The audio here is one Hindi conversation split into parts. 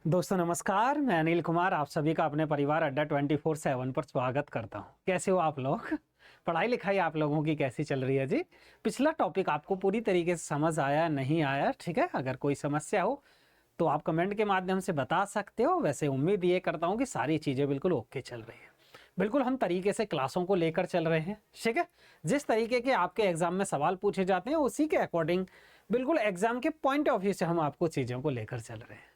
दोस्तों नमस्कार, मैं अनिल कुमार आप सभी का अपने परिवार अड्डा 24/7 पर स्वागत करता हूं। कैसे हो आप लोग? पढ़ाई लिखाई आप लोगों की कैसी चल रही है जी? पिछला टॉपिक आपको पूरी तरीके से समझ आया नहीं आया? ठीक है, अगर कोई समस्या हो तो आप कमेंट के माध्यम से बता सकते हो। वैसे उम्मीद ये करता हूँ कि सारी चीज़ें बिल्कुल ओके चल रही है। बिल्कुल हम तरीके से क्लासों को लेकर चल रहे हैं, ठीक है। जिस तरीके के आपके एग्जाम में सवाल पूछे जाते हैं उसी के अकॉर्डिंग बिल्कुल एग्जाम के पॉइंट ऑफ व्यू से हम आपको चीज़ों को लेकर चल रहे हैं,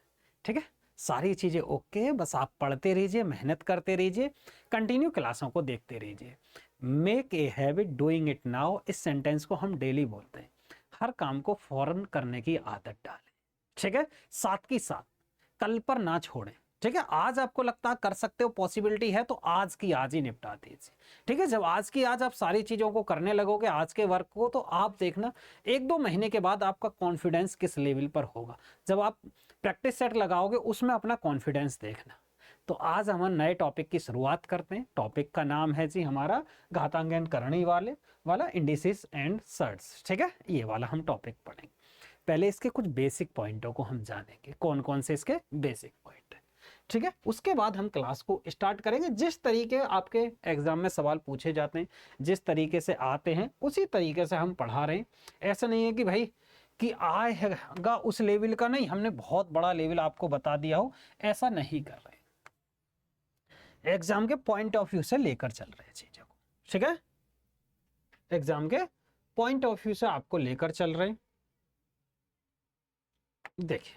ठीक है। सारी चीज़ें ओके है, बस आप पढ़ते रहिए, मेहनत करते रहिए, कंटिन्यू क्लासों को देखते रहिए। Make a habit doing it now, इस सेंटेंस को हम डेली बोलते हैं। हर काम को फौरन करने की आदत डालें, ठीक है। साथ की साथ कल पर ना छोड़ें, ठीक है। आज आपको लगता है कर सकते हो, पॉसिबिलिटी है, तो आज की आज ही निपटा दीजिए, ठीक है। जब आज की आज आप सारी चीजों को करने लगोगे, आज के वर्क को, तो आप देखना 1-2 महीने के बाद आपका कॉन्फिडेंस किस लेवल पर होगा। जब आप प्रैक्टिस सेट लगाओगे उसमें अपना कॉन्फिडेंस देखना। तो आज हम नए टॉपिक की शुरुआत करते हैं। टॉपिक का नाम है जी हमारा घातांक एंड करणी वाला इंडिसेस एंड सर्ट्स, ठीक है। ये वाला हम टॉपिक पढ़ेंगे। पहले इसके कुछ बेसिक पॉइंटों को हम जानेंगे, कौन कौन से इसके बेसिक पॉइंट है, ठीक है। उसके बाद हम क्लास को स्टार्ट करेंगे। जिस तरीके आपके एग्जाम में सवाल पूछे जाते हैं, जिस तरीके से आते हैं, उसी तरीके से हम पढ़ा रहे हैं। ऐसा नहीं है कि भाई कि आएगा उस लेवल का, नहीं, हमने बहुत बड़ा लेवल आपको बता दिया हो, ऐसा नहीं कर रहे। एग्जाम के पॉइंट ऑफ व्यू से लेकर चल रहे हैं चीजों को, ठीक है। एग्जाम के पॉइंट ऑफ व्यू से आपको लेकर चल रहे हैं। देखिए,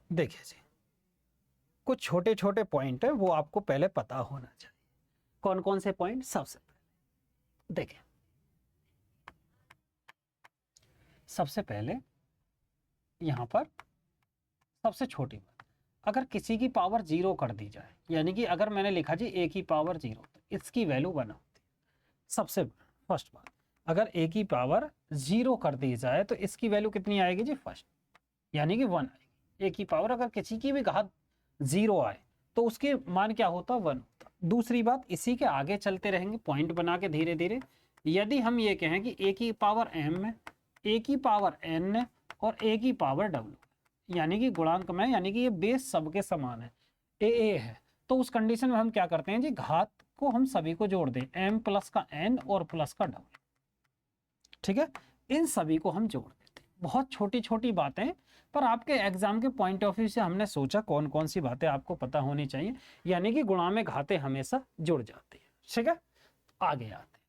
देखिए जी, कुछ छोटे छोटे पॉइंट है, वो आपको पहले पता होना चाहिए। कौन कौन से पॉइंट? सबसे पहले देखिए, सबसे पहले यहां पर सबसे छोटी बात, अगर किसी की पावर 0 कर दी जाए, यानी कि अगर मैंने लिखा जी a की पावर 0, तो इसकी वैल्यू 1 होती है। सबसे फर्स्ट बात, अगर a की पावर 0 कर दी जाए तो इसकी वैल्यू कितनी आएगी जी? फर्स्ट, यानी कि 1 आएगी। a की पावर अगर किसी की भी घात 0 आए तो उसके मान क्या होता? 1 होता। दूसरी बात, इसी के आगे चलते रहेंगे पॉइंट बना के धीरे धीरे। यदि हम ये कहें कि a की पावर m है, a की पावर n है और a की पावर w, यानी कि गुणांक में, यानी कि ये बेस सबके समान है, a है, तो उस कंडीशन में हम क्या करते हैं जी? घात को हम सभी को जोड़ दें, m प्लस का n और प्लस का w, ठीक है। इन सभी को हम जोड़ देते हैं। बहुत छोटी छोटी बातें, पर आपके एग्जाम के पॉइंट ऑफ व्यू से हमने सोचा कौन कौन सी बातें आपको पता होनी चाहिए, यानी कि गुणा में घातें हमेशा जुड़ जाती है, ठीक है। आगे आते हैं।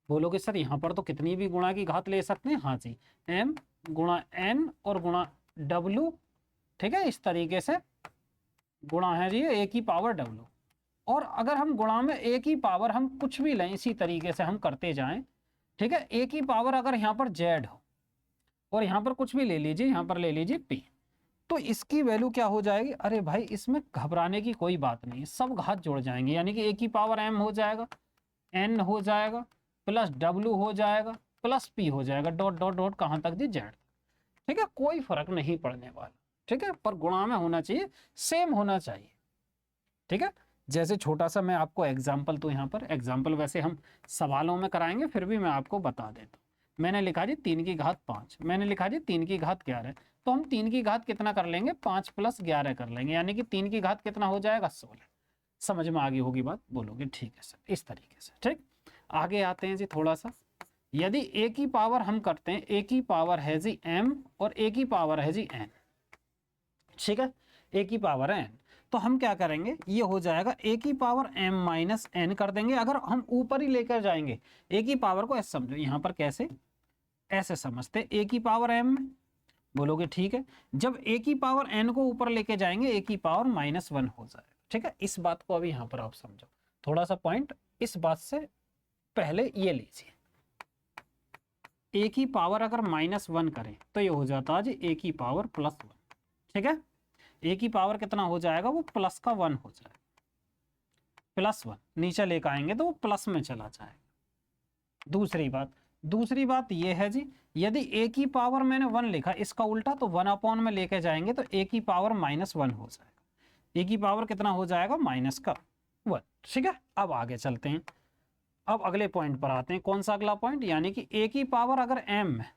बोलोगे सर यहाँ पर तो कितनी भी गुणा की घात ले सकते हैं। हाँ जी, m गुणा n और गुणा w, ठीक है। इस तरीके से गुणा है जी a की पावर w, और अगर हम गुणा में a की पावर हम कुछ भी लें, इसी तरीके से हम करते जाएं, ठीक है। a की पावर अगर यहाँ पर z हो और यहाँ पर कुछ भी ले लीजिए, यहाँ पर ले लीजिए p, तो इसकी वैल्यू क्या हो जाएगी? अरे भाई, इसमें घबराने की कोई बात नहीं, सब घात जुड़ जाएंगे, यानी कि a की पावर m हो जाएगा, n हो जाएगा, प्लस w हो जाएगा, प्लस p हो जाएगा, डॉट डॉट डॉट कहाँ तक जी? z, ठीक है। कोई फर्क नहीं पड़ने वाला, ठीक है। पर गुणा में होना चाहिए, सेम होना चाहिए, ठीक है। जैसे छोटा सा मैं आपको एग्जाम्पल, तो यहाँ पर एग्जाम्पल वैसे हम सवालों में कराएंगे, फिर भी मैं आपको बता देता हूँ। मैंने लिखा जी 3 की घात 5, मैंने लिखा जी 3 की घात 11, तो हम 3 की घात कितना कर लेंगे? 5 प्लस 11 कर लेंगे, यानी कि 3 की घात कितना हो जाएगा? 16। समझ में आ गई होगी बात? बोलोगे ठीक है सर, इस तरीके से, ठीक। आगे आते हैं जी थोड़ा सा। यदि a की पावर हम करते हैं, a की पावर है जी m और a की पावर है जी n, ठीक है। a की पावर n, तो हम क्या करेंगे? ये हो जाएगा a की पावर m माइनस n कर देंगे। अगर हम ऊपर ही लेकर जाएंगे a की पावर को, ऐसे समझो, यहां पर कैसे ऐसे समझते, a की पावर m, बोलोगे ठीक है। जब a की पावर n को ऊपर लेके जाएंगे a की पावर -1 हो जाएगा, ठीक है। इस बात को अभी यहां पर आप समझो, थोड़ा सा पॉइंट इस बात से पहले ये लीजिए। a की पावर अगर -1 करें तो ये हो जाता है जी a की पावर +1, ठीक है। a की पावर कितना हो जाएगा? वो प्लस का 1 हो जाएगा, +1 नीचे लेकर आएंगे तो वो प्लस में चला जाएगा। दूसरी बात ये है जी, यदि a की पावर मैंने 1 लिखा, इसका उल्टा, तो 1 अपॉन में लेके जाएंगे तो a की पावर -1 हो जाएगा। a की पावर कितना हो जाएगा? -1, ठीक है। अब आगे चलते हैं। अब अगले पॉइंट पर आते हैं। कौन सा अगला पॉइंट? यानी कि a की पावर अगर m है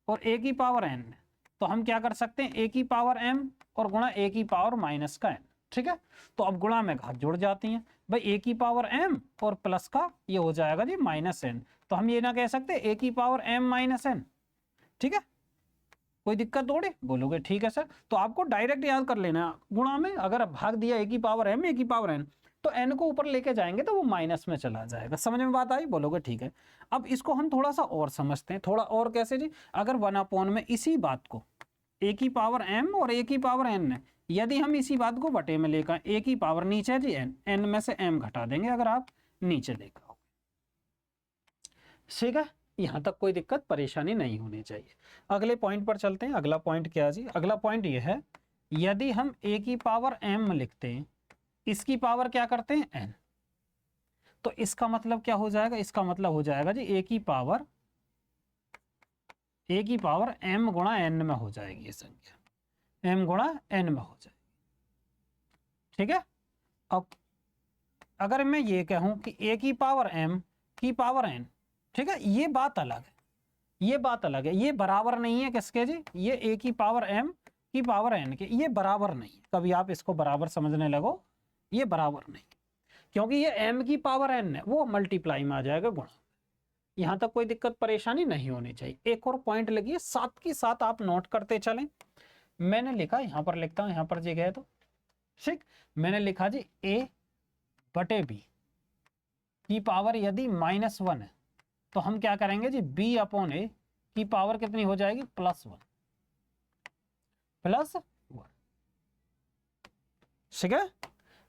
और a की पावर n है, तो हम क्या कर सकते हैं, a की पावर m और गुणा a की पावर माइनस का n। ठीक है, तो अब गुणा में घात जुड़ जाती हैं भाई, a की पावर m और प्लस का ये हो जाएगा जी माइनस n। तो हम ये ना कह सकते a की पावर m माइनस n। ठीक है, कोई दिक्कत थोड़ी? बोलोगे ठीक है सर। तो आपको डायरेक्ट याद कर लेना, गुणा में अगर भाग दिया a की पावर m a की पावर n, तो n को ऊपर लेके जाएंगे तो वो माइनस में चला जाएगा। समझ में बात आई? बोलोगे ठीक है। अब इसको हम थोड़ा सा और समझते हैं। थोड़ा और कैसे जी? अगर 1/, में इसी बात को a की पावर m और a की पावर n है, यदि हम इसी बात को बटे में लेकर a की पावर नीचे जी n में से m घटा देंगे अगर आप नीचे देखा हो। ठीक है, यहां तक कोई दिक्कत परेशानी नहीं होनी चाहिए। अगले पॉइंट पर चलते हैं। अगला पॉइंट क्या जी? अगला पॉइंट ये है, यदि हम a की पावर m लिखते हैं, इसकी पावर क्या करते हैं n, तो इसका मतलब क्या हो जाएगा? इसका मतलब हो जाएगा जी a की पावर m गुणा n में हो जाएगी ये संख्या, m गुणा n में हो जाएगी। ठीक है, अब अगर मैं ये कहूं कि a की पावर m की पावर n, ठीक है, ये बात अलग है, ये बात अलग है। ये बराबर नहीं है किसके जी? ये a की पावर m की पावर n के, ये बराबर नहीं है। कभी आप इसको बराबर समझने लगो, ये बराबर नहीं, क्योंकि ये m की पावर n है, वो मल्टीप्लाई में आ जाएगा गुणा। यहां तक कोई दिक्कत परेशानी नहीं होनी चाहिए। एक और पॉइंट लगी, साथ के साथ आप नोट करते चलें। मैंने लिखा, यहां पर लिखता हूं, यहां पर जी गए तो ठीक, मैंने लिखा जी a बटे b की पावर यदि -1 है, तो हम क्या करेंगे जी, b अपॉन a की पावर कितनी हो जाएगी? +1। ठीक है,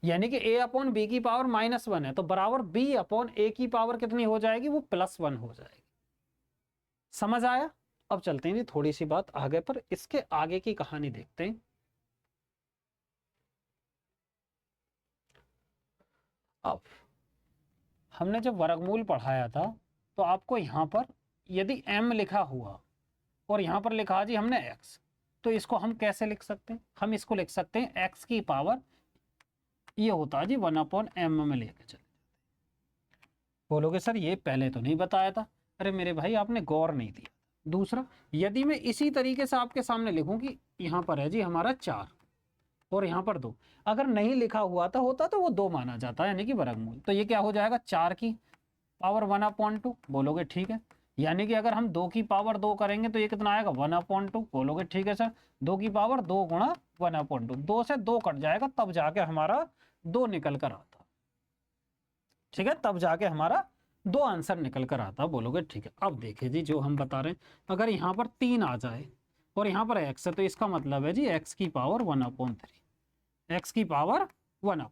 यानी कि a अपॉन b की पावर -1 है, तो बराबर b अपॉन a की पावर कितनी हो जाएगी? वो +1 हो जाएगी। समझ आया? अब चलते हैं जी थोड़ी सी बात आगे पर, इसके आगे की कहानी देखते हैं। अब हमने जब वर्गमूल पढ़ाया था, तो आपको यहां पर यदि m लिखा हुआ और यहां पर लिखा जी हमने x, तो इसको हम कैसे लिख सकते हैं? हम इसको लिख सकते हैं x की पावर, ये होता है जी 1/m में लेके चले। बोलोगे सर ये पहले तो नहीं बताया था। अरे मेरे भाई, आपने गौर नहीं दिया। दूसरा, यदि मैं इसी तरीके से आपके सामने लिखूं कि यहाँ पर है जी हमारा 4 और यहाँ पर 2, अगर नहीं लिखा हुआ था होता तो वो 2 माना जाता है, यानी कि वर्गमूल। तो ये क्या हो जाएगा? 4 की पावर 1/2। बोलोगे ठीक है। यानी कि अगर हम 2 की पावर 2 करेंगे तो ये कितना आएगा? 1/2। बोलोगे ठीक है सर। 2 की पावर 2 गुणा 1/2, 2 से 2 कट जाएगा, तब जाके हमारा 2 निकल कर आता। ठीक है, तब जाके हमारा 2 आंसर निकल कर आता। बोलोगे ठीक है। अब देखिए जी, जो हम बता रहे हैं, अगर यहाँ पर 3 आ जाए और यहाँ पर x है, तो इसका मतलब है जी x की पावर 1/3, x की पावर 1/3।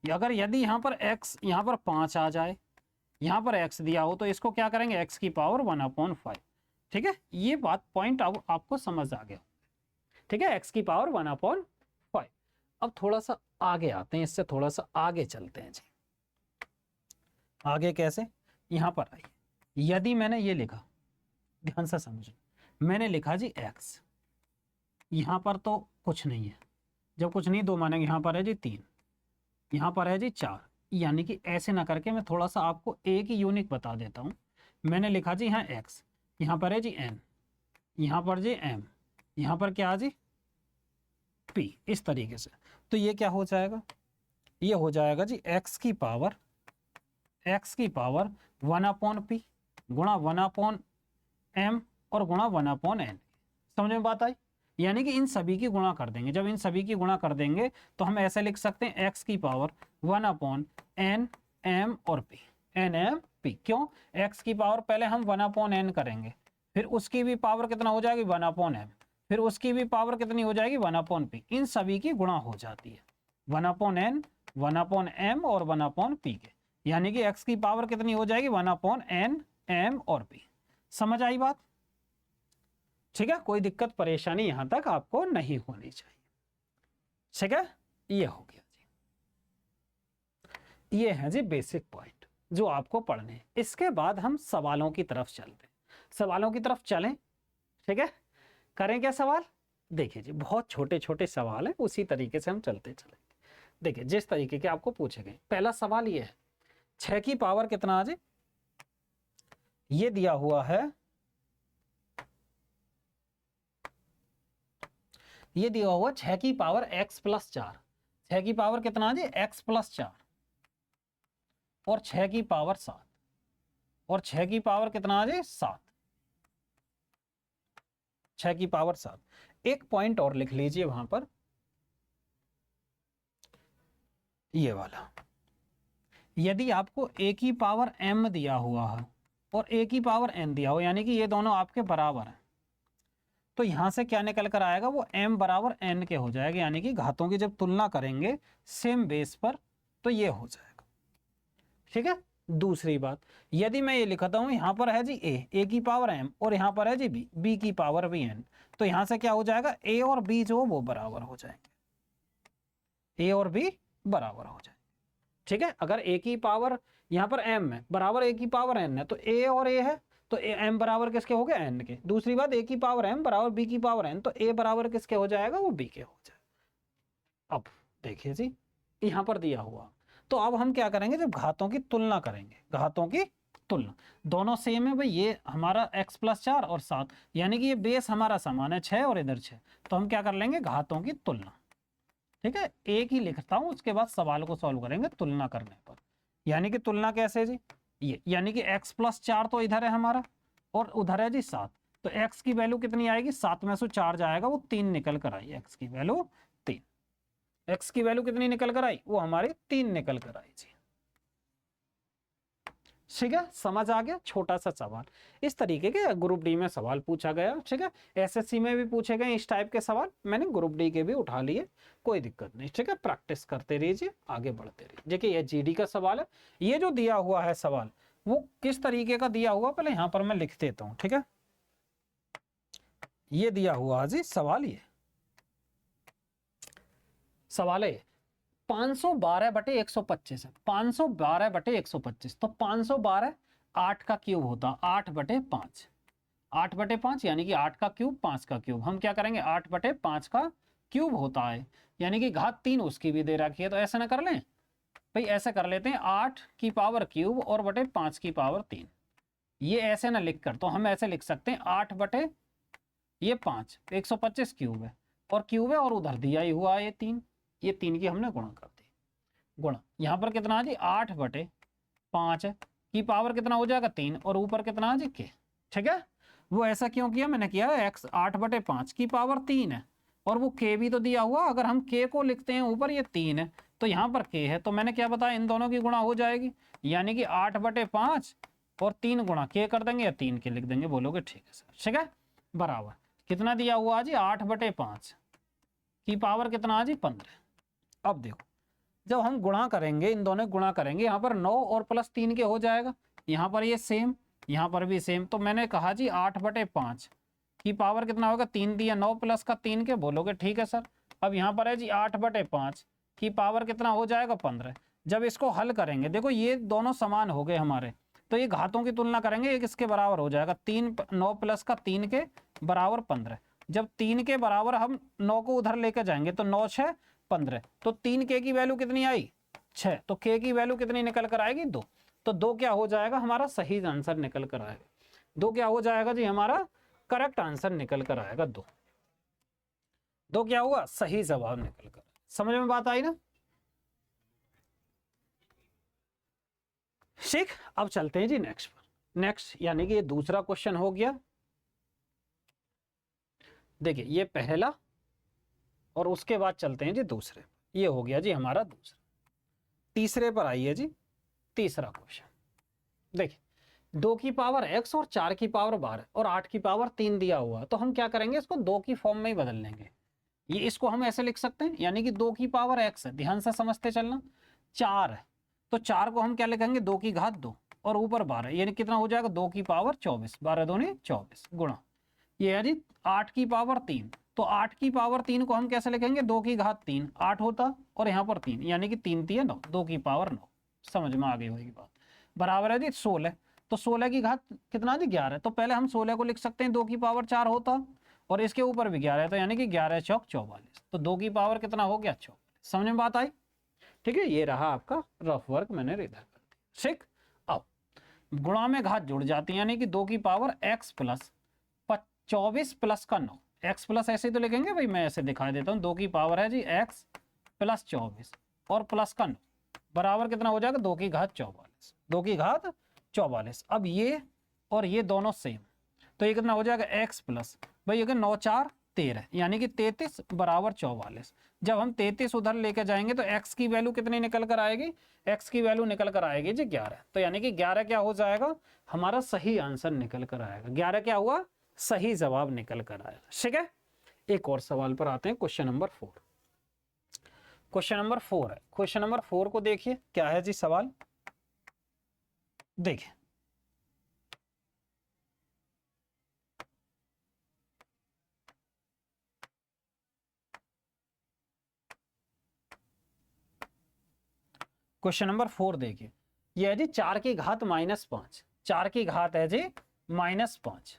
अगर यदि यहाँ पर x, यहाँ पर 5 आ जाए, यहाँ पर x दिया हो, तो इसको क्या करेंगे? x की पावर 1/5। ठीक है, ये बात पॉइंट अब आपको समझ आ गया। ठीक है, x की पावर 1/5। अब थोड़ा सा आगे आते हैं, इससे थोड़ा सा आगे चलते हैं जी। आगे कैसे? यहां पर आइए, यदि मैंने ये लिखा, ध्यान से समझो, मैंने लिखा जी x, यहां पर तो कुछ नहीं है, जब कुछ नहीं 2 मानेंगे, यहां पर है जी 3, यहां पर है जी 4, यानी कि ऐसे ना करके मैं थोड़ा सा आपको a की यूनिक बता देता हूं। मैंने लिखा जी यहाँ x, यहां पर है जी n, यहां पर जी m, यहां पर क्या जी p, इस तरीके से। तो ये क्या हो जाएगा? ये हो जाएगा जी x की पावर 1/p गुणा 1/m और गुणा 1/n। समझ में बात आई? यानी कि इन सभी की गुणा कर देंगे। जब इन सभी की गुणा कर देंगे तो हम ऐसे लिख सकते हैं x की पावर 1/n m और p, n m p। क्यों? x की पावर पहले हम 1/n करेंगे, फिर उसकी भी पावर कितना हो जाएगी? 1/m, फिर उसकी भी पावर कितनी हो जाएगी? 1/p। इन सभी की गुणा हो जाती है 1/n, 1/m और 1/p के, यानी कि x की पावर कितनी हो जाएगी? 1/n m और p। समझ आई बात? ठीक है, कोई दिक्कत परेशानी यहां तक आपको नहीं होनी चाहिए। ठीक है, ये हो गया जी, ये है जी बेसिक पॉइंट जो आपको पढ़ने हैं। इसके बाद हम सवालों की तरफ चलते हैं। सवालों की तरफ चलें। ठीक है, करें क्या सवाल? देखिए जी, बहुत छोटे छोटे सवाल है, उसी तरीके से हम चलते चलेंगे। देखिए जिस तरीके के आपको पूछे गए, पहला सवाल ये है, 6 की पावर कितना आ जाए ये दिया हुआ है, ये दिया हुआ 6 की पावर x प्लस 4, 6 की पावर कितना जी x प्लस 4 और 6 की पावर 7 और 6 की पावर कितना जी 7, 6 की पावर 7। एक पॉइंट और लिख लीजिए वहां पर, ये वाला, यदि आपको a की पावर m दिया हुआ है और a की पावर n दिया हो, यानी कि ये दोनों आपके बराबर हैं, तो यहां से क्या निकल कर आएगा, वो m बराबर n के हो जाएगा, यानी कि घातों की जब तुलना करेंगे सेम बेस पर तो ये हो जाएगा। ठीक है। दूसरी बात, यदि मैं ये लिखता हूं यहां पर है जी a की पावर m और यहां पर है जी b की पावर भी n, तो यहां से क्या हो जाएगा, a और b जो वो बराबर हो जाएंगे, a और b बराबर हो जाएंगे। ठीक है। अगर a की पावर यहां पर m है बराबर a की पावर n है, तो a और a है तो m बराबर किसके हो गए, n के। दूसरी बात, a की पावर m बराबर b की पावर n, तो a बराबर किसके हो जाएगा, वो b के हो जाएगा। अब देखिए जी यहां पर दिया हुआ, तो अब हम क्या करेंगे, जब घातों की तुलना करेंगे, घातों की तुलना, दोनों सेम है भाई, ये हमारा x प्लस 4 और 7, यानी कि ये बेस हमारा समान है 6 और इधर 6, तो हम क्या कर लेंगे, घातों की तुलना। ठीक है। एक ही लिखता हूं, उसके बाद सवाल को सॉल्व करेंगे तुलना करने पर। यानी कि तुलना कैसे जी, ये यानी कि x प्लस 4 तो इधर है हमारा और उधर है जी 7, तो x की वैल्यू कितनी आएगी, 7 में से 4 जाएगा, वो 3 निकल कर आई, x की वैल्यू 3, x की वैल्यू कितनी निकल कर आई, वो हमारी 3 निकल कर आई जी। ठीक है, समझ आ गया। छोटा सा सवाल, इस तरीके के ग्रुप डी में सवाल पूछा गया। ठीक है, एसएससी में भी पूछे गए इस टाइप के सवाल, मैंने ग्रुप डी के भी उठा लिए, कोई दिक्कत नहीं। ठीक है, प्रैक्टिस करते रहिए, आगे बढ़ते रहिए। देखिए ये जीडी का सवाल है, ये जो दिया हुआ है सवाल वो किस तरीके का दिया हुआ, पहले यहां पर मैं लिख देता हूं। ठीक है, ये दिया हुआ जी सवाल, ये सवाल है 512/125 है, 512/125, तो 512 8 का क्यूब होता, 8/5, 8/5 यानी कि 8 का क्यूब 5 का क्यूब, हम क्या करेंगे 8/5 का क्यूब होता है, यानी कि घात 3 उसकी भी दे रखी है, तो ऐसे ना कर लें भाई, ऐसे कर लेते हैं 8 की पावर क्यूब और बटे 5 की पावर 3, ये ऐसे ना लिख कर, तो हम ऐसे लिख सकते हैं 8 बटे ये 5, 125 क्यूब है और क्यूब है और उधर दिया ही हुआ है 3, ये 3 की हमने गुणा कर दी, गुणा यहाँ पर कितना जी 8/5 की पावर कितना हो जाएगा 3 और ऊपर कितना जी के। ठीक है, वो ऐसा क्यों किया, मैंने किया x 8/5 की पावर 3 है और वो k भी तो दिया हुआ, अगर हम k को लिखते हैं ऊपर ये 3 है तो यहाँ पर k है, तो मैंने क्या बताया इन दोनों की गुणा हो जाएगी, यानी कि 8/5 और 3 गुणा k कर देंगे या 3 के लिख देंगे, बोलोगे ठीक है सर। ठीक है, बराबर कितना दिया हुआ जी 8/5 की पावर कितना जी 15। अब देखो जब हम गुणा करेंगे, इन दोनों गुणा करेंगे, यहाँ पर 9 और प्लस 3 के हो जाएगा, यहाँ पर ये सेम, यहाँ पर भी सेम, तो मैंने कहा जी 8/5 की पावर कितना होगा 3 दिया, 9 प्लस का 3 के, बोलोगे ठीक है सर। अब यहाँ पर है जी 8/5 की पावर कितना हो जाएगा 15। जब इसको हल करेंगे, देखो ये दोनों समान हो गए हमारे, तो ये घातों की तुलना करेंगे, एक इसके बराबर हो जाएगा 3, 9 प्लस का 3 के बराबर 15। जब 3 के बराबर हम 9 को उधर लेके जाएंगे तो 9 6 15, तो 3 के की वैल्यू कितनी आई 6, तो के की वैल्यू कितनी निकल कर आएगी 2, तो 2 क्या हो जाएगा हमारा सही आंसर निकल कर आएगा, 2 क्या हो जाएगा जी हमारा करेक्ट आंसर निकल कर आएगा, 2 क्या हुआ सही जवाब निकल कर। समझ में बात आई ना। ठीक, अब चलते हैं जी नेक्स्ट पर। नेक्स्ट यानी कि ये दूसरा क्वेश्चन हो गया। देखिए ये पहला और उसके बाद चलते हैं जी दूसरे, ये हो गया जी हमारा दूसरा। तीसरे पर आइए जी, तीसरा क्वेश्चन। देखिए 2 की पावर x और 4 की पावर 12 और 8 की पावर 3 दिया हुआ, तो हम क्या करेंगे इसको 2 की फॉर्म में ही बदल लेंगे। ये इसको हम ऐसे लिख सकते हैं, यानी कि 2 की पावर x है, ध्यान से समझते चलना, 4 है तो 4 को हम क्या लिखेंगे 2 की घात 2 और ऊपर 12, यानी कितना हो जाएगा 2 की पावर 24, 12 दूनी 24 गुणा, ये है जी 8 की पावर 3, तो 8 की पावर 3 को हम कैसे लिखेंगे 2 की घात 3, 8 होता और यहाँ पर 3, यानी कि 3 3 9, 2 की पावर 9। समझ में आ गई होगी बात। बराबर है जी 16, तो 16 की घात कितना जी 11, तो पहले हम 16 को लिख सकते हैं 2 की पावर 4 होता और इसके ऊपर भी 11 है, तो यानी कि 11 चौक 44, तो 2 की पावर कितना हो गया 44। समझ में बात आई। ठीक है, ये रहा आपका रफ वर्क, मैंने इधर कर दिया। ठीक, अब गुणा में घात जुड़ जाती है, यानी कि 2 की पावर x प्लस 24 प्लस का 9, x प्लस ऐसे तो लिखेंगे भाई, मैं ऐसे दिखा देता हूँ, 2 की पावर है जी x प्लस 24 और प्लस का 9 बराबर कितना हो जाएगा, 2 की घात 44, 2 की घात 44। अब ये और ये दोनों सेम, तो ये कितना हो जाएगा x प्लस भाई, अगर 9 4 13, यानी कि 33 बराबर 44। जब हम 33 उधर लेके जाएंगे तो x की वैल्यू कितनी निकल कर आएगी, x की वैल्यू निकल कर आएगी जी 11। तो यानी कि 11 क्या हो जाएगा, हमारा सही आंसर निकल कर आएगा। 11 क्या हुआ, सही जवाब निकल कर आएगा। ठीक है, एक और सवाल पर आते हैं, क्वेश्चन नंबर 4। क्वेश्चन नंबर 4 है, क्वेश्चन नंबर 4 को देखिए क्या है जी सवाल, देखिए क्वेश्चन नंबर 4 देखिए, ये है जी 4 की घात -5, 4 की घात है जी -5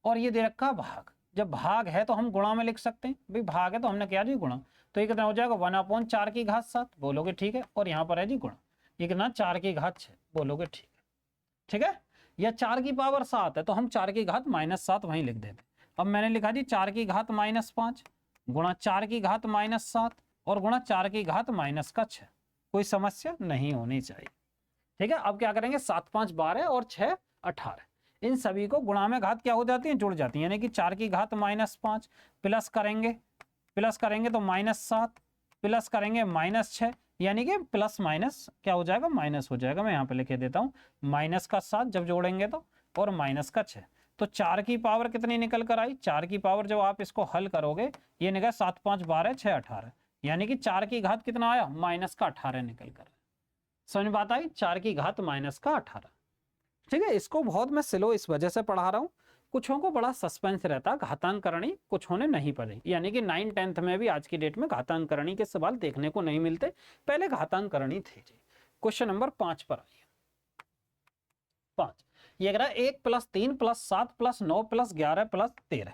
और ये दे रखा भाग। जब भाग है तो हम गुणा में लिख सकते हैं, भाई भाग है तो हमने क्या जी गुणा, तो ये कितना हो जाएगा 1/4 की घात 7, बोलोगे ठीक है, और यहाँ पर है जी गुणा, ये कितना 4 की घात 6, बोलोगे ठीक है। ठीक है, या 4 की पावर 7 है तो हम 4 की घात -7 वहीं लिख देते। अब मैंने लिखा जी 4 की घात -5 गुणा 4 की घात -7 और गुणा 4 की घात -6, कोई समस्या नहीं होनी चाहिए। ठीक है, अब क्या करेंगे, 7 5 12 और 6 18, इन सभी को गुणा में घात क्या हो जाती है, जुड़ जाती है, यानी कि 4 की घात -5 प्लस करेंगे तो -7 प्लस करेंगे -6, यानी कि प्लस माइनस क्या हो जाएगा, माइनस हो जाएगा। मैं यहाँ पे लिखे देता हूँ, -7 जब जोड़ेंगे तो, और -6, तो 4 की पावर कितनी निकल कर आई, 4 की पावर जब आप इसको हल करोगे, ये निकल 7 5 12 6 18, यानी कि 4 की घात कितना आया, -18 निकल कर। समझ बात आई, 4 की घात -18। ठीक है, इसको बहुत मैं स्लो इस वजह से पढ़ा रहा हूँ, कुछों को बड़ा सस्पेंस रहता, घातांकरणी कुछों ने नहीं पढ़ी, यानी कि 9 10th में भी आज की डेट में घातांकरणी के सवाल देखने को नहीं मिलते, पहले घातांकरणी थे जी। क्वेश्चन नंबर 5 पर आइए। 5 ये कह रहा है 1 + 3 + 7 + 9 + 11 + 13,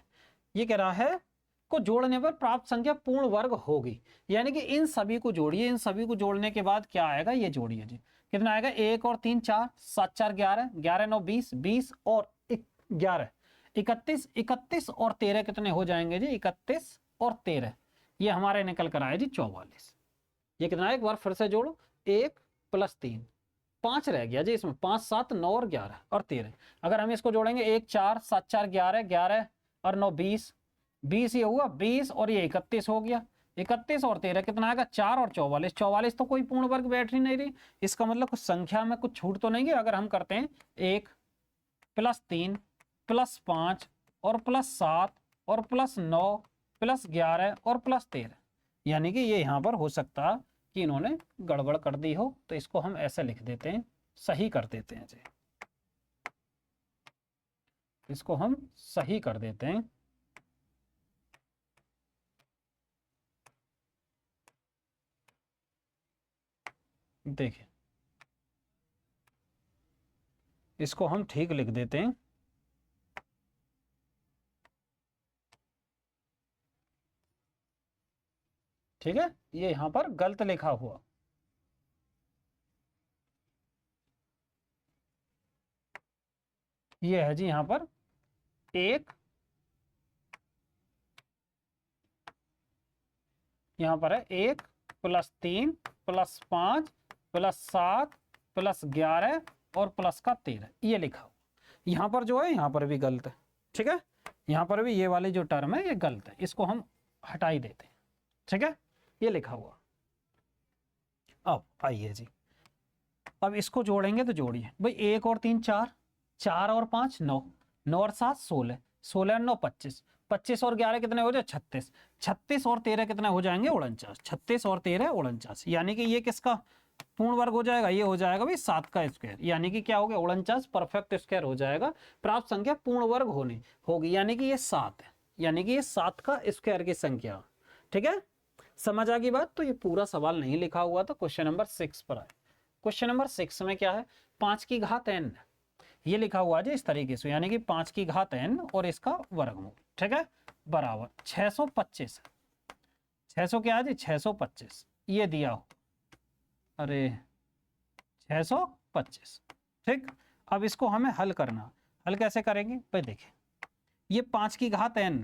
ये कह रहा है को जोड़ने पर प्राप्त संख्या पूर्ण वर्ग होगी, यानी कि इन सभी को जोड़िए, इन सभी को जोड़ने के बाद क्या आएगा, ये जोड़िए जी, कितना आएगा, 1 और 3 4, 7 4 11, 11 9 20, 20 और 11 31, 31 और 13 कितने हो जाएंगे जी, 31 और 13, ये हमारे निकल कर आए जी 44। ये कितना है, एक बार फिर से जोड़ो, 1 + 3 5 रह गया जी इसमें, 5 7 9 और 11 और 13, अगर हम इसको जोड़ेंगे 1 4 7 4 11, 11 और 9 20, 20 ये हुआ 20 और ये 31 हो गया, 31 और 13 कितना आएगा, 4 और 44, 44 तो कोई पूर्ण वर्ग बैठ ही नहीं रही, इसका मतलब कुछ संख्या में कुछ छूट तो नहीं है। अगर हम करते हैं 1 + 3 + 5 और +7 और +9 +11 और +13, यानी कि ये यहाँ पर हो सकता कि इन्होंने गड़बड़ कर दी हो, तो इसको हम ऐसे लिख देते हैं, सही कर देते हैं जी, इसको हम सही कर देते हैं। देखिए इसको हम ठीक लिख देते हैं, ठीक है, ये यहां पर गलत लिखा हुआ, ये है जी यहां पर 1, यहां पर है 1 + 3 + 5 + 7 + 11 और प्लस का 13, ये लिखा हुआ, यहां पर जो है यहां पर भी गलत है। ठीक है, यहां पर भी ये वाली जो टर्म है ये गलत है, इसको हम हटा ही देते हैं। ठीक है, ये लिखा हुआ। अब आइए जी, अब इसको जोड़ेंगे तो जोड़िए भाई, 1 और 3 4, 4 और 5 9, 9 और 7 16, 16 और 9 25, 25 और 11 कितने हो जाए 36, 36 और 13 कितने हो जाएंगे 49, 36 और 13 49, यानी कि ये किसका पूर्ण वर्ग हो जाएगा, ये हो जाएगा भाई 7 का स्क्वायर, यानी कि क्या हो गया 49 परफेक्ट स्क्वायर हो जाएगा। प्राप्त संख्या पूर्ण वर्ग होगी, यानी कि ये 7 है, यानी कि ये 7 का स्क्वायर की संख्या। ठीक है, समझ आ गई बात। तो ये पूरा सवाल नहीं लिखा हुआ था, क्वेश्चन नंबर 6 पर आए। क्वेश्चन नंबर 6 में क्या है, 5 की घात n, ये लिखा हुआ है इस तरीके से, यानी कि 5 की घात n और इसका वर्गमूल, ठीक है, बराबर 625, 600 क्या है जी 625, ये दिया हो, अरे 625। ठीक, अब इसको हमें हल करना। हल कैसे करेंगे भाई, देखिए ये 5 की घात n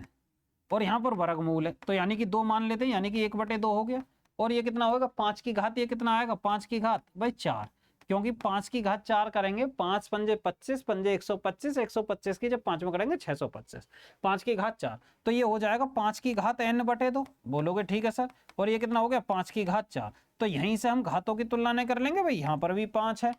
और यहाँ पर वर्गमूल है, तो यानी कि 2 मान लेते हैं, यानी कि 1/2 हो गया। और ये कितना होगा 5 की घात, ये कितना आएगा 5 की घात भाई 4, क्योंकि 5 की घात 4 करेंगे 5 पंजे 25, पंजे 125, 125 की जब 5 में करेंगे 625, 5 की घात 4, तो ये हो जाएगा 5 की घात n/2। बोलोगे ठीक है सर, और ये कितना हो गया 5 की घात 4। तो यहीं से हम घातों की तुलना नहीं कर लेंगे भाई, यहाँ पर भी 5 है,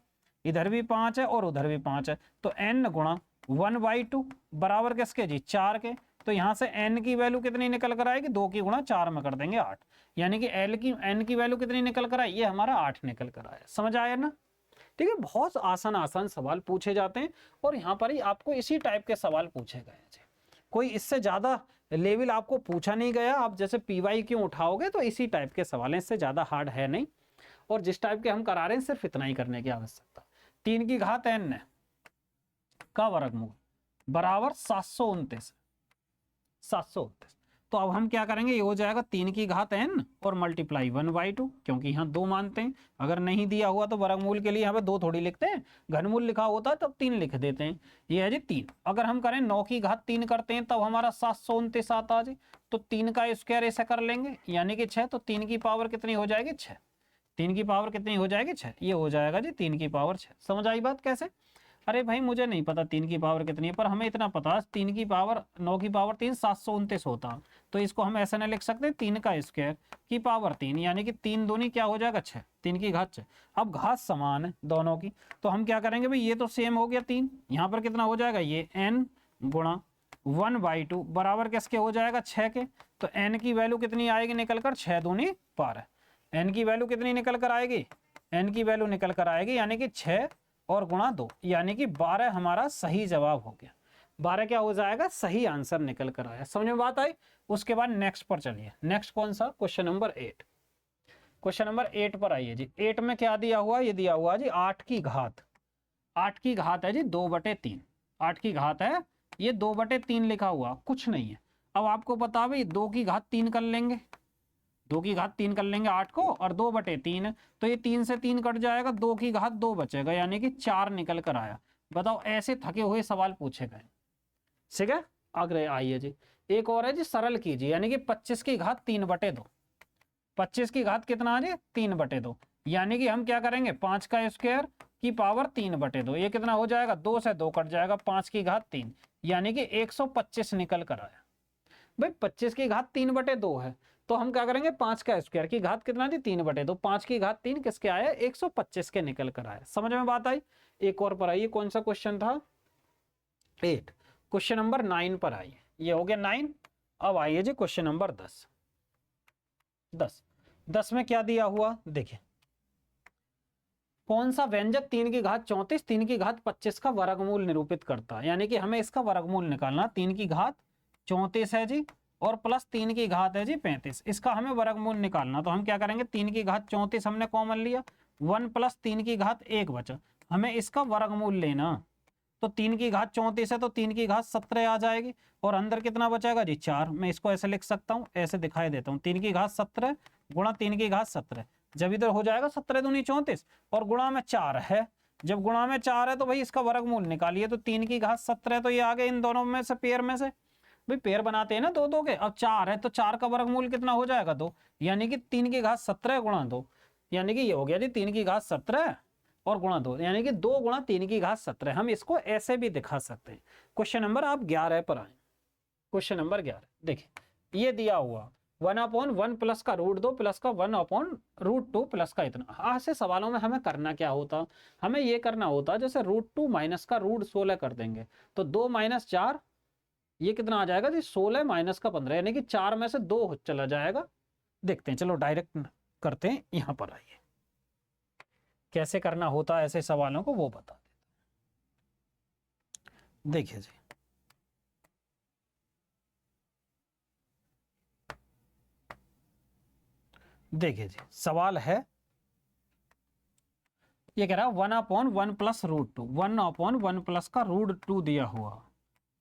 इधर भी 5 है और उधर भी 5 है, तो n गुणा 1/2 बराबर किसके जी 4 के। तो यहाँ से n की वैल्यू कितनी निकल कर आएगी, 2 की गुणा 4 में कर देंगे 8, यानी कि n की वैल्यू कितनी निकल कर आई, ये हमारा 8 निकल कर आया। समझ आया ना? ठीक है, बहुत आसान आसान सवाल पूछे जाते हैं और यहाँ पर ही आपको इसी टाइप के सवाल पूछे गए हैं। कोई इससे ज्यादा लेवल आपको पूछा नहीं गया। आप जैसे PY क्यों उठाओगे तो इसी टाइप के सवाल हैं, इससे ज्यादा हार्ड है नहीं। और जिस टाइप के हम करा रहे हैं सिर्फ इतना ही करने की आवश्यकता। 3 की घात n का वर्गमूल बराबर 729, 729। तो अब हम क्या करेंगे, ये हो जाएगा 3 की घात n और मल्टीप्लाई 1/2, क्योंकि यहाँ 2 मानते हैं। अगर नहीं दिया हुआ तो वर्गमूल के लिए यहाँ पे 2 थोड़ी लिखते हैं, घनमूल लिखा होता है तब 3 लिख देते हैं। ये है जी 3। अगर हम करें 9 की घात 3 करते हैं तब हमारा 729 आता है जी। तो 3 का स्क्वायर ऐसा कर लेंगे यानी कि 6, तो 3 की पावर कितनी हो जाएगी 6। 3 की पावर कितनी हो जाएगी 6, ये हो जाएगा जी 3 की पावर 6। समझ आई बात कैसे? अरे भाई मुझे नहीं पता 3 की पावर कितनी है, पर हमें इतना पता 3 की पावर 9 की पावर 3 729 होता। तो इसको हम ऐसे नहीं लिख सकते 3 का स्क्वायर की पावर 3, यानी कि 3 दूनी क्या हो जाएगा 6, 3 की घात 6। अब घात समान है दोनों की, तो हम क्या करेंगे भाई, ये तो सेम हो गया 3, यहाँ पर कितना हो जाएगा ये n गुणा 1/2 बराबर किसके हो जाएगा 6 के। तो n की वैल्यू कितनी आएगी निकल कर, 6 दूनी 12। n की वैल्यू कितनी निकल कर आएगी, n की वैल्यू निकल कर आएगी यानी कि 6 और गुणा 2, यानी कि 12 हमारा सही जवाब हो गया। 12 क्या हो जाएगा, सही आंसर निकल कर आया। समझ में बात आई? उसके बाद नेक्स्ट पर चलिए। नेक्स्ट कौन सा, क्वेश्चन नंबर 8। क्वेश्चन नंबर 8 पर आइए जी। 8 में क्या दिया हुआ, ये दिया हुआ जी 8 की घात। 8 की घात है जी 2/3। 8 की घात है, ये 2/3 लिखा हुआ, कुछ नहीं है। अब आपको बता भाई 2 की घात 3 कर लेंगे, 2 की घात 3 कर लेंगे 8 को, और 2/3, तो ये 3 से 3 कट जाएगा, 2 की घात 2 बचेगा, यानी कि 4 निकल कर आया। बताओ, ऐसे थके हुए सवाल पूछे गए। ठीक है, अगले आइए जी, एक और है जी, सरल कीजिए, यानी कि 25 की घात 3/2। 25 की घात कितना है जी 3/2, यानी कि हम क्या करेंगे 5 का स्क्वायर की पावर 3/2, ये कितना हो जाएगा, 2 से 2 कट जाएगा, 5 की घात 3, यानी कि 125 निकल कर आया। भाई 25 की घात 3/2 है, तो हम क्या करेंगे 5 का स्क्वायर की घात कितना थी 3/2, 5 की घात 3 किसके आया 125 के निकल कर आया। समझ में बात आई? एक और पर आइए, कौन सा क्वेश्चन था 8, क्वेश्चन नंबर 9 पर आइए। ये हो गया 9। अब आइए जी क्वेश्चन नंबर 10। 10 में क्या दिया हुआ देखिए, कौन सा व्यंजक 3 की घात 34 3 की घात 25 का वर्गमूल निरूपित करता है, यानी कि हमें इसका वर्गमूल निकालना। 3 की घात 34 है जी और प्लस 3 की घात है जी 35, इसका हमें वर्गमूल निकालना। तो हम क्या करेंगे, 3 की घात 34 हमने कॉमन लिया, 1 प्लस 3 की घात 1 बचा, हमें इसका वर्गमूल लेना। तो 3 की घात 34 है तो 3 की घात 17 आ जाएगी, और अंदर कितना बचेगा जी 4। मैं इसको ऐसे लिख सकता हूँ, ऐसे दिखाई देता हूँ, 3 की घात 17 गुणा 3 की घात 17, जब इधर हो जाएगा 17 दूनी 34 और गुणा में 4 है, जब गुणा में 4 है तो भाई इसका वर्गमूल निकालिए। तो 3 की घात 17, तो ये आ गए इन दोनों में से पेयर में से, भाई पेयर बनाते हैं ना 2 2 के। अब 4 है तो 4 का वर्गमूल कितना हो जाएगा 2, यानी कि 3 की घात 17 गुणा 2, यानी कि ये हो गया जी 3 की घात 17 और गुणा 2, यानी कि 2 गुणा 3 की घात 17। हम इसको ऐसे भी दिखा सकते हैं। क्वेश्चन नंबर आप 11 पर आए। क्वेश्चन नंबर 11 देखिए, ये दिया हुआ 1/1 प्लस का √2 प्लस का 1/√2 प्लस का इतना। ऐसे सवालों में हमें करना क्या होता, हमें ये करना होता जैसे √2 माइनस का √16 कर देंगे, तो 2 - 4 ये कितना आ जाएगा जी 16 माइनस का 15, यानी कि 4 में से 2 चला जाएगा। देखते हैं, चलो डायरेक्ट करते हैं। यहाँ पर आइए, कैसे करना होता है ऐसे सवालों को वो बता देते। देखिए जी, देखिए जी, सवाल है ये कह रहा है 1/1 प्लस √2, 1/1 प्लस का √2 दिया हुआ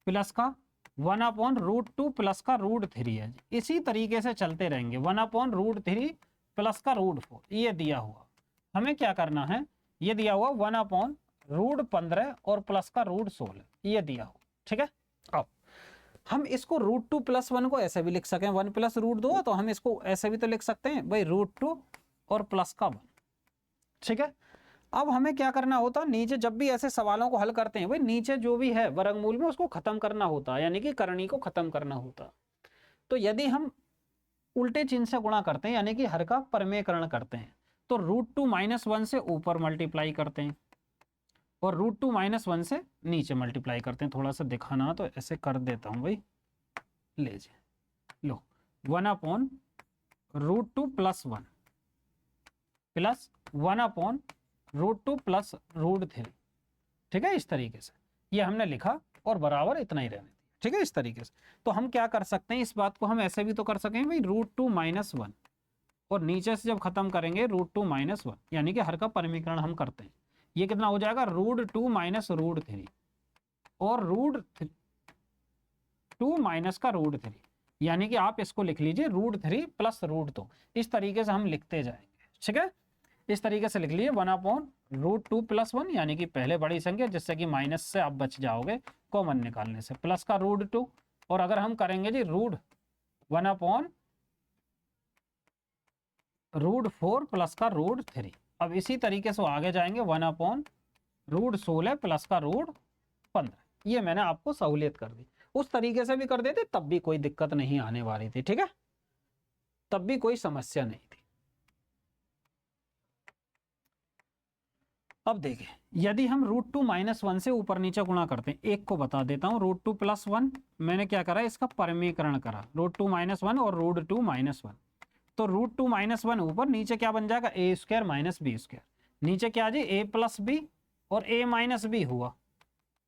प्लस का 1/√2 प्लस का √3 है। इसी तरीके से चलते रहेंगे, 1/√3 प्लस का √4 ये दिया हुआ। हमें क्या करना है, ये दिया हुआ 1/√2 √15 और प्लस का √16 ये दिया हो, ठीक है। अब हम इसको √2 + 1 को ऐसे भी लिख सकें, 1 + √2, तो हम इसको ऐसे भी तो लिख सकते हैं भाई √2 और प्लस का 1, ठीक है। अब हमें क्या करना होता है, नीचे जब भी ऐसे सवालों को हल करते हैं भाई नीचे जो भी है वर्गमूल में उसको खत्म करना होता है, यानी कि करनी को खत्म करना होता है। तो यदि हम उल्टे चिन्ह से गुणा करते हैं यानी कि हर का परमेयकरण करते हैं, तो √2 - 1 से ऊपर मल्टीप्लाई करते हैं और √2 - 1 से नीचे मल्टीप्लाई करते हैं। थोड़ा सा दिखाना तो ऐसे कर देता हूं भाई, ले जी लो 1/√2 + 1 प्लस 1/√2 + √3, ठीक है। इस तरीके से ये हमने लिखा और बराबर इतना ही रहने दिया, ठीक है। इस तरीके से तो हम क्या कर सकते हैं, इस बात को हम ऐसे भी तो कर सकें भाई √2 - 1 और नीचे से जब खत्म करेंगे √2 - 1 यानी कि हर का परमीकरण हम करते हैं, ये कितना हो जाएगा √2 - √3 और √2 - का √3, यानी कि आप इसको लिख लीजिए √3 + √2। इस तरीके से हम लिखते जाएंगे, ठीक है। इस तरीके से लिख लीजिए 1/√2 + 1 यानी कि पहले बड़ी संख्या, जिससे कि माइनस से आप बच जाओगे कॉमन निकालने से, प्लस का √2 और अगर हम करेंगे जी √4 प्लस का √3। अब इसी तरीके से आगे जाएंगे 1/√16 प्लस का √15। ये मैंने आपको सहूलियत कर दी, उस तरीके से भी कर देते तब भी कोई दिक्कत नहीं आने वाली थी, ठीक है, तब भी कोई समस्या नहीं थी। अब देखिए यदि हम √2 - 1 से ऊपर नीचे गुणा करते हैं, एक को बता देता हूं, √2 + 1 मैंने क्या करा इसका परमीकरण करा, √2 - 1 और √2 - 1, तो √2 - 1 ऊपर, नीचे क्या बन जाएगा a² - b², नीचे क्या जी a + b और a - b हुआ,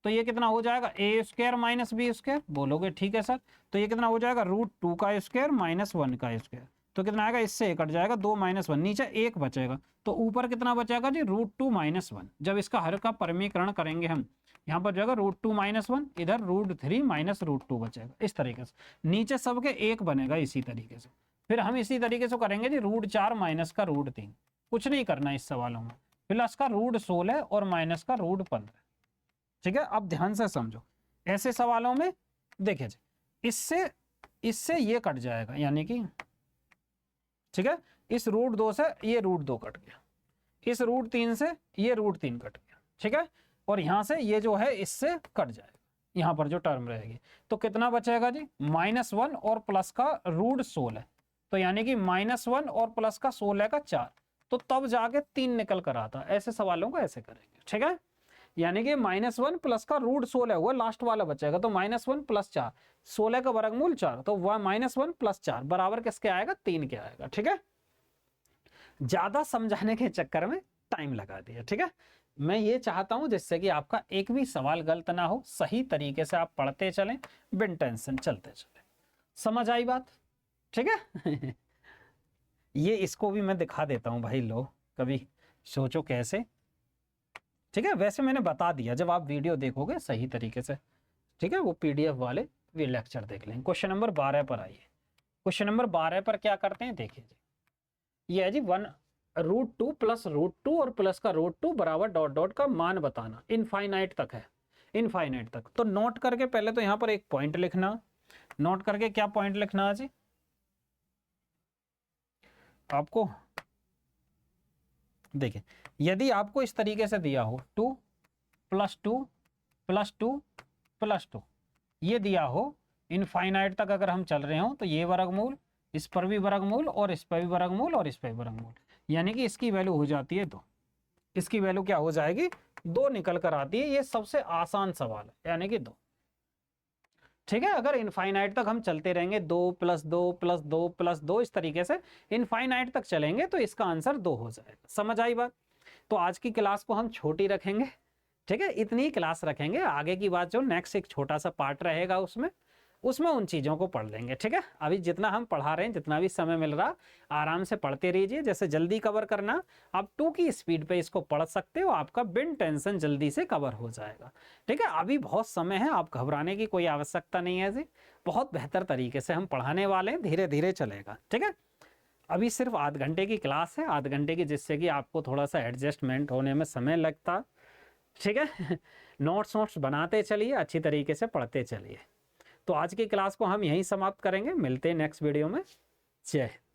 तो ये कितना हो जाएगा a² - b², बोलोगे ठीक है सर, तो ये कितना हो जाएगा √2 का स्क्वायर - 1 का स्क्वायर, तो कितना आएगा, इससे कट जाएगा 2 - 1, नीचे 1 बचेगा, तो ऊपर कितना बचेगा जी √2 - 1। जब इसका हर का परमीकरण करेंगे हम, यहाँ पर जाएगा √2 - 1, इधर √3 - √2 बचेगा, इस तरीके से नीचे सबके 1 बनेगा। इसी तरीके से फिर हम इसी तरीके से करेंगे जी √4 - का √3, कुछ नहीं करना इस सवालों में, प्लस का √16 और माइनस का √15, ठीक है। अब ध्यान से समझो, ऐसे सवालों में देखिए जी इससे ये कट जाएगा, यानी कि ठीक है, इस √2 से ये √2 कट गया, इस √3 से ये √3 कट गया, ठीक है, और यहां से ये जो है इससे कट जाएगा, यहां पर जो टर्म रहेगी, तो कितना बचेगा जी -1 और प्लस का √16, तो यानी कि -1 और प्लस का 16 का 4, तो तब जाके 3 निकल कर आता। ऐसे सवालों को ऐसे करेंगे, ठीक है, यानी कि -1 प्लस का √16 हुआ, लास्ट वाला बचेगा, तो -1 + 4, 16 का वर्गमूल 4, तो वह -1 + 4 बराबर किसके आएगा, 3 के आएगा, ठीक है। ज्यादा समझाने के चक्कर में टाइम लगा दिया, ठीक है। मैं ये चाहता हूं जिससे कि आपका एक भी सवाल गलत ना हो, सही तरीके से आप पढ़ते चलें, बिन टेंशन चलते चलें। समझ आई बात, ठीक है। ये इसको भी मैं दिखा देता हूं भाई, लो कभी सोचो कैसे, ठीक है। वैसे मैंने बता दिया, जब आप वीडियो देखोगे सही तरीके से, ठीक है, वो पीडीएफ वाले भी लेक्चर देख लेंगे। क्वेश्चन नंबर 12 पर आइए। क्वेश्चन नंबर 12 पर क्या करते हैं, देखिए जी ये है जी √2 + √2 और प्लस का √2 बराबर डॉट डॉट का मान बताना, इनफाइनाइट तक है, इनफाइनाइट तक। तो नोट करके पहले तो यहाँ पर एक पॉइंट लिखना, नोट करके क्या पॉइंट लिखना है जी आपको, देखिए यदि आपको इस तरीके से दिया हो 2 + 2 + 2 + 2 ये दिया हो, इनफाइनाइट तक अगर हम चल रहे हो, तो ये वर्गमूल, इस पर भी वर्गमूल और इस पर भी वर्गमूल और इस पर भी वर्गमूल, यानी कि इसकी वैल्यू हो जाती है 2, इसकी वैल्यू क्या हो जाएगी 2 निकल कर आती है। ये सबसे आसान सवाल है, यानी कि 2, ठीक है। अगर इनफाइनाइट तक हम चलते रहेंगे 2 + 2 + 2 + 2 इस तरीके से इनफाइनाइट तक चलेंगे, तो इसका आंसर 2 हो जाएगा। समझ आई बात। तो आज की क्लास को हम छोटी रखेंगे, ठीक है, इतनी ही क्लास रखेंगे, आगे की बात जो नेक्स्ट एक छोटा सा पार्ट रहेगा उसमें उन चीज़ों को पढ़ लेंगे, ठीक है। अभी जितना हम पढ़ा रहे हैं, जितना भी समय मिल रहा, आराम से पढ़ते रहिए। जैसे जल्दी कवर करना, आप 2 की स्पीड पे इसको पढ़ सकते हो, आपका बिन टेंशन जल्दी से कवर हो जाएगा, ठीक है। अभी बहुत समय है, आप घबराने की कोई आवश्यकता नहीं है जी, बहुत बेहतर तरीके से हम पढ़ाने वाले हैं, धीरे धीरे चलेगा, ठीक है। अभी सिर्फ आध घंटे की क्लास है, आध घंटे की, जिससे कि आपको थोड़ा सा एडजस्टमेंट होने में समय लगता, ठीक है। नोट्स नोट्स बनाते चलिए, अच्छी तरीके से पढ़ते चलिए। तो आज की क्लास को हम यहीं समाप्त करेंगे, मिलते हैं नेक्स्ट वीडियो में। जय हिंद।